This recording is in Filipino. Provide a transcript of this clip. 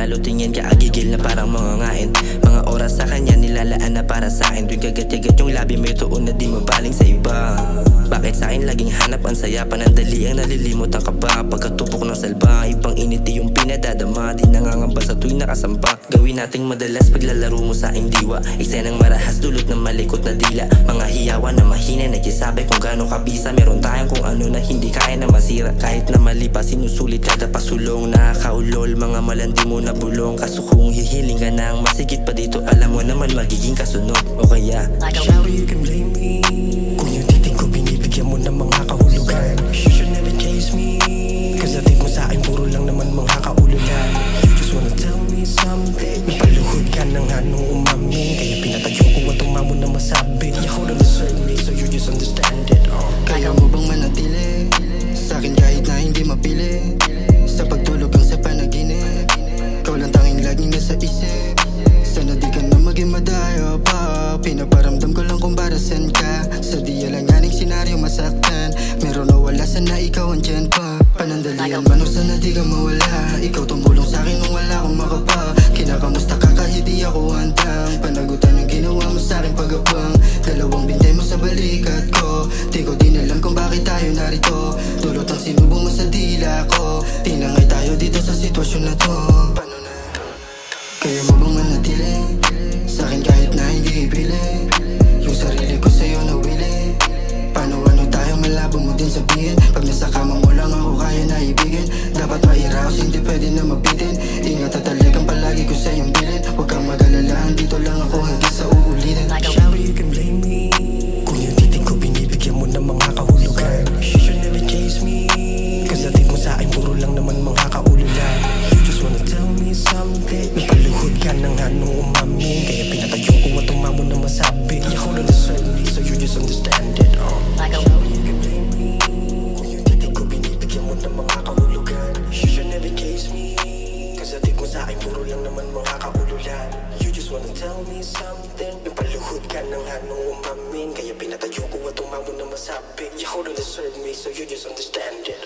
panalo, tingin ka agigil na parang mga ngain. Mga oras sa kanya nilalaan na para sa'kin. Tuwing kagat-kagat yung labi may tuon na di mabaling sa iba. Bakit sa'kin laging hanap ang saya? Panandali ang nalilimot ang kaba. Pagkatupok ng salba, ibang initi yung pinadadama. Di nangangamba sa tuwing nakasampa. Gawin nating madalas paglalaro mo sa aking diwa. Eksenang marahas, dulot ng malikot na dila. Mga hiyawan na mahina, nagsasabi kung gaano kabisa. Meron tayong kung ano na hindi kaya na masira. Kahit na mali pa, sinusulit kada pasulong. Nakakaulol, mga malandi mo na bulong. Kaso kung hihiling ka ng masigit pa dito, alam mo naman magiging kasunod. O kaya Shower, you can blame me. Kung yung titig ko binibigyan mo ng mga kahulugan. You should never chase me, cause atid mo sa akin puro lang naman mga kaululan. You just wanna tell me something. Napaluhod ka na nga nung umamin, kaya pinatayo ko at umamo na masabi. You couldn't deserve me, so you just understand it. Kaya mo bang manatili sa'kin kahit na hindi mapili? Sa pagtulog ang sa panaginip, ikaw lang tanging laging nasa isip. Sana di ka na maging madaya pa. Pinaparamdam ko lang kung para saan ka. Sa di alanganing senaryo masaktan. Meron o wala, sana ikaw andyan pa. Panandalian man o sana di ka mawala. Ikaw tumulong sa'kin nung wala akong makapa. Kinakamusta ka kahit di ako handang. Panagutan yung ginawa mo sa'kin pagabang. Dalawang bintay mo sa balikat ko. Di ko din alam kung bakit tayo narito. Dulot ang sinubong mo sa dila ko. Tinangay tayo dito sa sitwasyon na to. Kaya mo bang manatili sa'kin kahit na hindi ibili? Yung sarili ko sa'yo nawili. Paano ano tayo malabo mo din sabihin? Pag nasa kama mo lang ako kaya na ibigin. Dapat mairaos, hindi pwede na mabitin. Ingat at talagang palagi ko sa'yong bilin. Huwag kang mag-alala, dito lang ako hanggang sa uulitin. Shower, you can blame me. Kung yung titig ko binibigyan mo ng mga kahulugan. You should never chase me, cause atid mo sa akin puro lang naman mga kaululan. You just wanna tell me something. Napaluhod ka na nga nung umamin, kaya pinatayo ko at umamo na masabi. You couldn't deserve me, so you just understand it. Shower, you can blame me. Kung yung titig ko binibigyan mo ng mga kahulugan. You should never chase me, cause atid mo sa akin puro lang naman mga kaululan. You just wanna tell me something. Napaluhod ka na nga nung umamin, kaya pinatayo ko at umamo na masabi. You couldn't deserve me, so you just understand it.